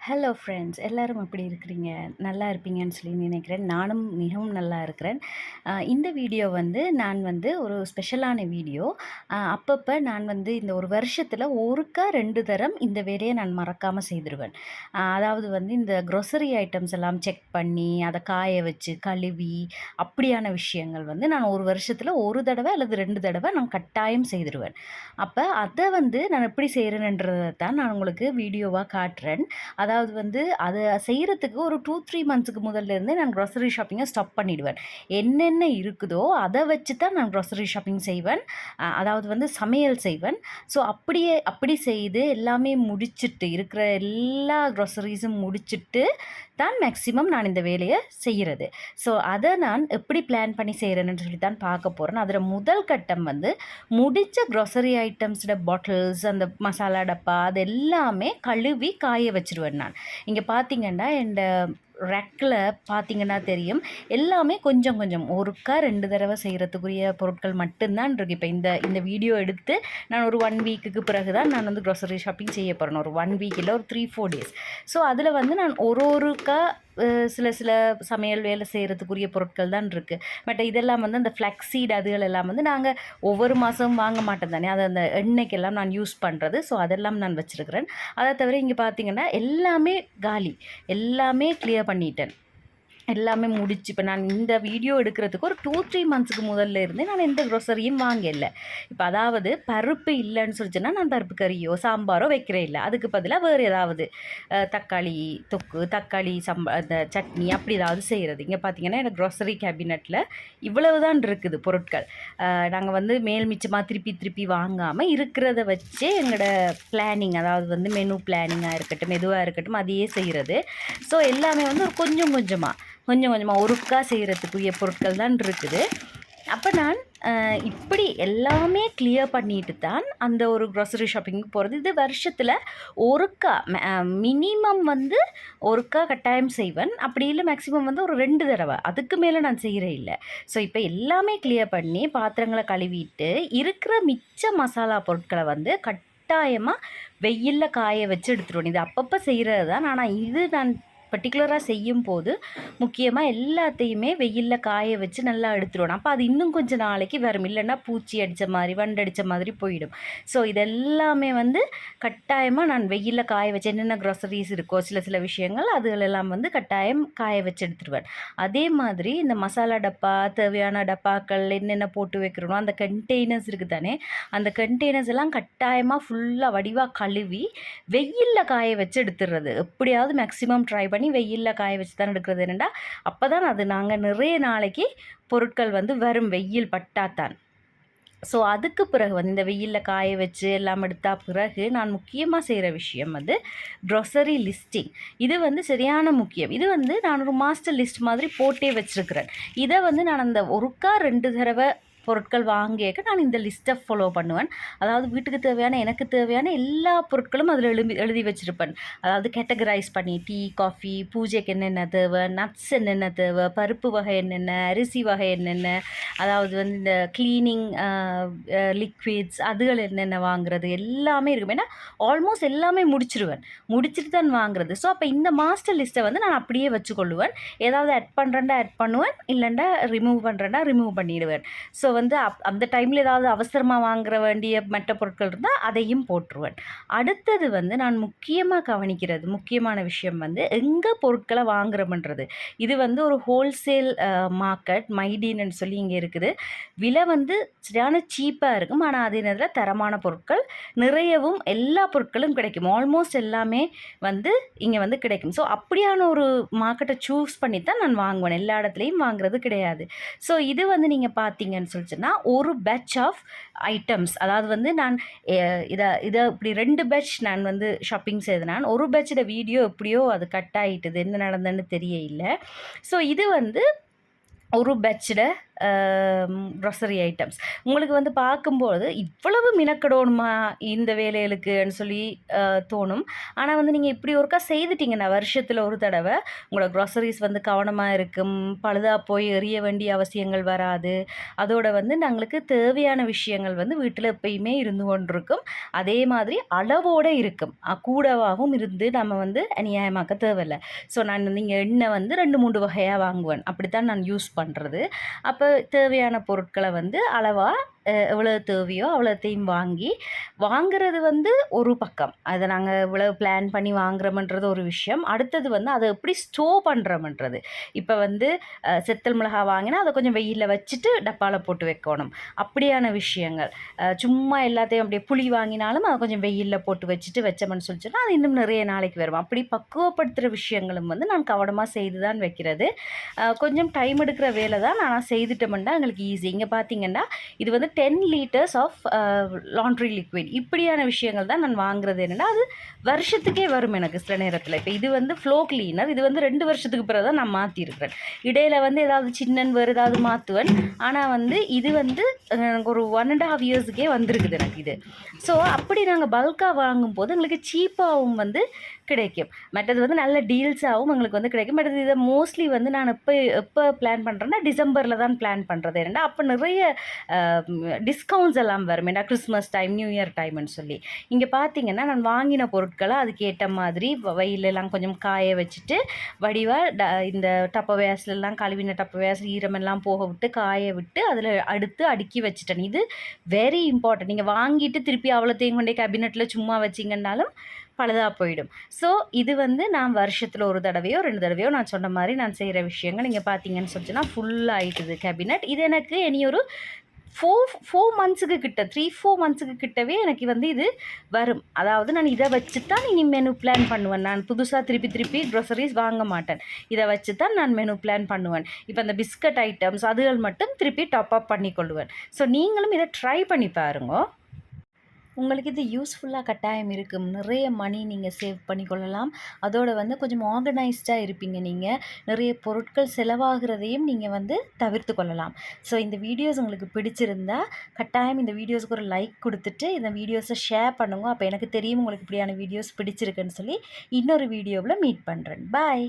Hello friends, எல்லாரும் எப்படி இருக்கிறீங்க? நல்லா இருப்பீங்கன்னு சொல்லி நினைக்கிறேன். நானும் மிகவும் நல்லா இருக்கிறேன். இந்த வீடியோ வந்து நான் வந்து ஒரு ஸ்பெஷலான வீடியோ. அப்பப்போ நான் வந்து இந்த ஒரு வருஷத்தில் ஒருக்கா 2 தரம் இந்த வேலையை நான் மறக்காம செய்துருவேன். அதாவது வந்து இந்த குரோசரி ஐட்டம்ஸ் எல்லாம் செக் பண்ணி, அதை காய வச்சு, கழுவி, அப்படியான விஷயங்கள் வந்து நான் ஒரு வருஷத்தில் 1 தடவை அல்லது 2 தடவை நான் கட்டாயம் செய்துருவேன். அப்போ அதை வந்து நான் எப்படி செய்கிறேன்றதை தான் நான் உங்களுக்கு வீடியோவாக காட்டுறேன். அதாவது வந்து அத செய்றதுக்கு ஒரு 2, 3 மந்த்ஸ்க்கு முதல்ல இருந்தே நான் குரோசரி ஷாப்பிங்க ஸ்டாப் பண்ணிடுவேன். என்னென்ன இருக்குதோ அத வச்சு தான் நான் குரோசரி ஷாப்பிங் செய்வேன். அதாவது வந்து சமையல் செய்வேன். ஸோ அப்படி செய்து எல்லாமே முடிச்சுட்டு, இருக்கிற எல்லா குரோசரீஸும் முடிச்சுட்டு தான் மேக்ஸிமம் நான் இந்த வேலைய செய்றது. ஸோ அத நான் எப்படி பிளான் பண்ணி செய்றேன்னு சொல்லி தான் பார்க்க போறேன். அதில முதல் கட்டம் வந்து முடிச்ச குரோசரி ஐட்டம்ஸோட பாட்டில்ஸ், அந்த மசாலா டப்பா அது எல்லாமே கழுவி காய வச்சுருவேன் நான். இங்க பார்த்தீங்கன்னா, ரேக்ல பார்த்தீங்கன்னா தெரியும். எல்லாமே கொஞ்சம் கொஞ்சம் ஒருக்கா 2 தடவ செய்றதுக்குரிய பொருட்கள் மட்டும் தான் இருக்கு. இப்ப இந்த இந்த வீடியோ எடுத்து நான் ஒரு 1 வீக்குக்கு பிறகு தான் நான் வந்து குரோசரி ஷாப்பிங் செய்ய போறேன். ஒரு 1 வீக் இல்ல ஒரு 3, 4 டேஸ். ஸோ அதில வந்து நான் ஒருக்கா சில சில சமையல் வேலை செய்கிறதுக்குரிய பொருட்கள் தான் இருக்குது. பட் இதெல்லாம் வந்து அந்த ஃப்ளக்ஸீட் அதுகள் எல்லாம் வந்து நாங்கள் ஒவ்வொரு மாதமும் வாங்க மாட்டோம் தானே, அது அந்த எண்ணெய்க்கெல்லாம் நான் யூஸ் பண்ணுறது. ஸோ அதெல்லாம் நான் வச்சுருக்கிறேன். அதை தவிர இங்கே பார்த்தீங்கன்னா எல்லாமே காலி, எல்லாமே கிளியர் பண்ணிட்டேன். எல்லாமே முடிச்சு இப்போ நான் இந்த வீடியோ எடுக்கிறதுக்கு ஒரு 2, 3 மந்த்ஸ்க்கு முதல்ல இருந்தே நான் எந்த க்ரோசரியும் வாங்கல. இப்போ அதாவது பருப்பு இல்லைன்னு சொல்லிச்சுன்னா நான் பருப்பு கறியோ சாம்பாரோ வைக்கிறே இல்லை. அதுக்கு பதிலாக வேறு ஏதாவது தக்காளி தொக்கு, தக்காளி அந்த சட்னி அப்படி ஏதாவது செய்கிறது. இங்கே பார்த்தீங்கன்னா எனக்கு க்ரோசரி கேபினெட்டில் இவ்வளவு தான் இருக்குது பொருட்கள். நாங்கள் வந்து மேல் மிச்சமாக திருப்பி திருப்பி வாங்காமல் இருக்கிறத வச்சே எங்களோட பிளானிங், அதாவது வந்து மெனு பிளானிங்காக இருக்கட்டும், எதுவாக இருக்கட்டும் அதையே செய்கிறது. ஸோ எல்லாமே வந்து ஒரு கொஞ்சம் கொஞ்சமாக ஒருக்கா செய்கிறதுக்குரிய பொருட்கள் தான் இருக்குது. அப்போ நான் இப்படி எல்லாமே கிளியர் பண்ணிட்டு தான் அந்த ஒரு க்ரோசரி ஷாப்பிங்க்கு போகிறது. இது வருஷத்தில் ஒருக்கா மினிமம் வந்து ஒருக்கா கட்டாயம் செய்வேன். அப்படி இல்லை மேக்ஸிமம் வந்து ஒரு 2 தடவை, அதுக்கு மேலே நான் செய்கிறே இல்லை. ஸோ இப்போ எல்லாமே கிளியர் பண்ணி பாத்திரங்களை கழுவிட்டு இருக்கிற மிச்ச மசாலா பொருட்களை வந்து கட்டாயமாக வெயிலில் காய வச்சு எடுத்துருவேன். இது அப்பப்போ செய்கிறது தான். ஆனால் இது நான் பர்டிகுலராக செய்யும்போது முக்கியமாக எல்லாத்தையுமே வெயிலில் காய வச்சு நல்லா எடுத்துருவேன். அப்போ அது இன்னும் கொஞ்சம் நாளைக்கு வரும். இல்லைன்னா பூச்சி அடித்த மாதிரி, வண்டடித்த மாதிரி போயிடும். ஸோ இதெல்லாமே வந்து கட்டாயமாக நான் வெயிலில் காய வச்சு என்னென்ன க்ரோசரிஸ் இருக்கோ சில சில விஷயங்கள் அதுகளெல்லாம் வந்து கட்டாயம் காய வச்சு எடுத்துருவேன். அதே மாதிரி இந்த மசாலா டப்பா, தேவையான டப்பாக்கள் என்னென்ன போட்டு வைக்கிறோனோ அந்த கண்டெய்னர்ஸ் இருக்குது தானே, அந்த கண்டெய்னர்ஸ் எல்லாம் கட்டாயமாக ஃபுல்லாக வடிவாக கழுவி வெயிலில் காய வச்சு எடுத்துடுறது. எப்படியாவது மேக்ஸிமம் ட்ரை பண்ணி வெயிலில் காய வச்சு தான் எடுக்கிறது. என்னென்னா அப்போ தான் அது நாங்கள் நிறைய நாளைக்கு பொருட்கள் வந்து வரும், வெயில் பட்டாத்தான். ஸோ அதுக்கு பிறகு வந்து இந்த வெயிலில் காய வச்சு எல்லாம் எடுத்தா பிறகு நான் முக்கியமாக செய்கிற விஷயம் வந்து க்ரோசரி லிஸ்டிங். இது வந்து சரியான முக்கியம். இது வந்து நான் ஒரு மாஸ்டர் லிஸ்ட் மாதிரி போட்டே வச்சுருக்கிறேன். இதை வந்து நான் அந்த ஒருக்கா 2 தடவை பொருட்கள் வாங்கியக்க நான் இந்த லிஸ்ட்டை ஃபாலோ பண்ணுவேன். அதாவது வீட்டுக்கு தேவையான, எனக்கு தேவையான எல்லா பொருட்களும் அதில் எழுதி வச்சுருப்பேன். அதாவது கேட்டகரைஸ் பண்ணி டீ, காஃபி, பூஜைக்கு என்னென்ன தேவை, நட்ஸ் என்னென்ன தேவை, பருப்பு வகை என்னென்ன, அரிசி வகை என்னென்ன, அதாவது வந்து இந்த க்ளீனிங் லிக்விட்ஸ் அதுகள் என்னென்ன வாங்குறது எல்லாமே இருக்கும். ஏன்னா ஆல்மோஸ்ட் எல்லாமே முடிச்சுட்டு தான் வாங்குறது. ஸோ அப்போ இந்த மாஸ்டர் லிஸ்ட்டை வந்து நான் அப்படியே வச்சுக்கொள்ளுவேன். ஏதாவது ஆட் பண்ணுறேன்டா ஆட் பண்ணுவேன், இல்லைண்டா ரிமூவ் பண்ணுறேன்டா ரிமூவ் பண்ணிடுவேன். ஸோ வந்து அந்த டைமில் ஏதாவது அவசரமாக வாங்குற வேண்டிய மற்ற பொருட்கள் இருந்தால் அதையும் போட்டுருவேன். அடுத்தது வந்து நான் முக்கியமாக கவனிக்கிறது, முக்கியமான விஷயம் வந்து எங்கே பொருட்களை வாங்குறோம்ன்றது. இது வந்து ஒரு ஹோல்சேல் மார்க்கெட் மைடின்னு சொல்லி இங்கே இருக்குது. விலை வந்து சரியான சீப்பாக இருக்கும். ஆனால் அதே நேரத்தில் தரமான பொருட்கள் நிறையவும் எல்லா பொருட்களும் கிடைக்கும். ஆல்மோஸ்ட் எல்லாமே வந்து இங்கே வந்து கிடைக்கும். ஸோ அப்படியான ஒரு மார்க்கெட்டை சூஸ் பண்ணி தான் நான் வாங்குவேன். எல்லா இடத்துலையும் வாங்குறது கிடையாது. ஸோ இது வந்து நீங்கள் பார்த்தீங்கன்னு சொல்லிச்சுன்னா ஒரு பேட்ச் ஆஃப் ஐட்டம்ஸ், அதாவது வந்து நான் இதை இப்படி 2 பேட்ச் நான் வந்து ஷாப்பிங் செய்தேன். நான் ஒரு பேட்சோட வீடியோ எப்படியோ அது கட் ஆகிட்டுது, என்ன நடந்ததுன்னு தெரியல. ஸோ இது வந்து ஒரு பேட்சில் க்ராசரி ஐட்டம்ஸ். உங்களுக்கு வந்து பார்க்கும்போது இவ்வளவு மினக்கெடணுமா இந்த வேலைகளுக்குன்னு சொல்லி தோணும். ஆனா வந்து நீங்க இப்படி ஒருக்கா செய்துட்டீங்கன்னா, வருஷத்துல ஒரு தடவ உங்களோட க்ராசரிஸ் வந்து கவனமா இருக்கும். பழுதா போய் எறிய வேண்டிய அவசியங்கள் வராது. அதோட வந்து நாங்களுக்கு தேவையான விஷயங்கள் வந்து வீட்டில எப்பயுமே இருந்து கொண்டிருக்கும். அதே மாதிரி அளவோட இருக்கும். கூடவாவும் இருந்து நம்ம வந்து அநியாயமாக்க தேவையில்ல. ஸோ நான் வந்து இங்க எண்ணெய் வந்து 2, 3 வகையா வாங்குவேன். அப்படித்தான் நான் யூஸ் பண்றது. அப்ப தேவையான பொருட்கள வந்து அளவா எவ்வளோ தேவையோ அவ்வளோத்தையும் வாங்கி, வாங்குறது வந்து ஒரு பக்கம். அத நாங்க இவ்வளவு பிளான் பண்ணி வாங்குறோம்ன்றது ஒரு விஷயம். அடுத்தது வந்து அத எப்படி ஸ்டோர் பண்றோம்ன்றது. இப்ப வந்து செத்தல் மிளகா வாங்கினா, அத கொஞ்சம் வெயில்ல வச்சுட்டு டப்பால போட்டு வைக்கோணும். அப்படியான விஷயங்கள். சும்மா எல்லாத்தையும் அப்படியே புளி வாங்கினாலும் அத கொஞ்சம் வெயில்ல போட்டு வச்சுட்டு வச்சோம்ன்னு சொல்லி சொன்னா, அது இன்னும் நிறைய நாளைக்கு வரும். அப்படி பக்குவப்படுத்துற விஷயங்களும் வந்து நான் கவனமா செய்து தான் வைக்கிறது. கொஞ்சம் டைம் எடுக்கிற வேலை தான். ஆனா செய்துட்டோம்னா எங்களுக்கு ஈஸி. இங்க பார்த்தீங்கன்னா, இது வந்து 10 லிட்டர்ஸ் ஆஃப் லாண்ட்ரி லிக்விட். இப்படியான விஷயங்கள் தான் நான் வாங்குறது. என்னன்னா, அது வருஷத்துக்கே வரும் எனக்கு சில நேரத்தில. இப்ப இது வந்து ஃப்ளோ கிளீனர். இது வந்து 2 வருஷத்துக்கு பிறகு தான் நான் மாத்தியிருக்கிறேன். இடையில வந்து ஏதாவது சின்னன் வேறு ஏதாவது மாத்துவேன். ஆனா வந்து இது வந்து எனக்கு ஒரு 1 1/2 இயர்ஸுக்கே வந்திருக்குது எனக்கு இது. ஸோ அப்படி நாங்க பல்கா வாங்கும்போது எங்களுக்கு சீப்பாவும் வந்து கிடைக்கும். மற்றது வந்து நல்ல டீல்ஸாவும் எங்களுக்கு வந்து கிடைக்கும். பட் இத மோஸ்ட்லி வந்து நான் எப்ப பிளான் பண்றேன்னா, டிசம்பர்ல தான் பிளான் பண்றது. ஏன்னா அப்ப நிறைய அ டிஸ்கவுண்ட்ஸ் எல்லாம் வரும். ஏன்னா கிறிஸ்மஸ் டைம், நியூ இயர் டைம்ன்னு சொல்லி. இங்க பார்த்தீங்கன்னா, நான் வாங்கின பொருட்கள அதுக்கேத்த மாதிரி வெயில்லலாம் கொஞ்சம் காய வச்சுட்டு, வடிவா இந்த டப்பர்வேர்ஸ்லலாம் கழுவின டப்பர்வேர்ஸ் ஈரமெல்லாம் போக விட்டு, காய விட்டு, அதில அடுத்து அடுக்கி வச்சுட்டேன். இது வெரி இம்பார்ட்டன்ட். நீங்க வாங்கிட்டு திருப்பி அவ்வளோத்தையும் கொண்டே கேபினெட்ல சும்மா வச்சீங்கன்னாலும் பழுதா போயிடும். ஸோ இது வந்து நான் வருஷத்துல 1 தடவையோ, 2 தடவையோ நான் சொன்ன மாரி நான் செய்ற விஷயங்கள். நீங்க பார்த்தீங்கன்னு சொல்லிச்சுன்னா, ஃபுல் ஆயிட்டுது கேபினெட். இது எனக்கு இனி ஒரு 4 மந்த்ஸுக்கு கிட்ட 3, 4 மந்த்ஸுக்கு கிட்டவே எனக்கு வந்து இது வரும். அதாவது நான் இத வச்சு தான் இனி மெனு பிளான் பண்ணுவேன். நான் புதுசா திருப்பி திருப்பி க்ராசரிஸ் வாங்க மாட்டேன். இத வச்சு தான் நான் மெனு பிளான் பண்ணுவேன். இப்ப அந்த பிஸ்கட் ஐட்டம்ஸ் அதுகள் மட்டும் திருப்பி டாப் அப் பண்ணிக்கொள்ளுவேன். ஸோ நீங்களும் இத ட்ரை பண்ணி பாருங்க. உங்களுக்கு இது யூஸ்ஃபுல்லா கட்டாயம் இருக்கும். நிறைய மணி நீங்க சேவ் பண்ணிக்கொள்ளலாம். அதோட வந்து கொஞ்சம் ஆர்கனைஸ்டா இருப்பீங்க நீங்க. நிறைய பொருட்கள் செலவாகுறதையும் நீங்க வந்து தவிர்த்து கொள்ளலாம். ஸோ இந்த வீடியோஸ் உங்களுக்கு பிடிச்சிருந்தா, கட்டாயம் இந்த வீடியோஸ்க்கு ஒரு லைக் குடுத்துட்டு, இந்த வீடியோஸ ஷேர் பண்ணுங்க. அப்ப எனக்கு தெரியும் உங்களுக்கு இப்படியான வீடியோஸ் பிடிச்சிருக்குன்னு சொல்லி. இன்னொரு வீடியோவுல மீட் பண்றேன். பாய்.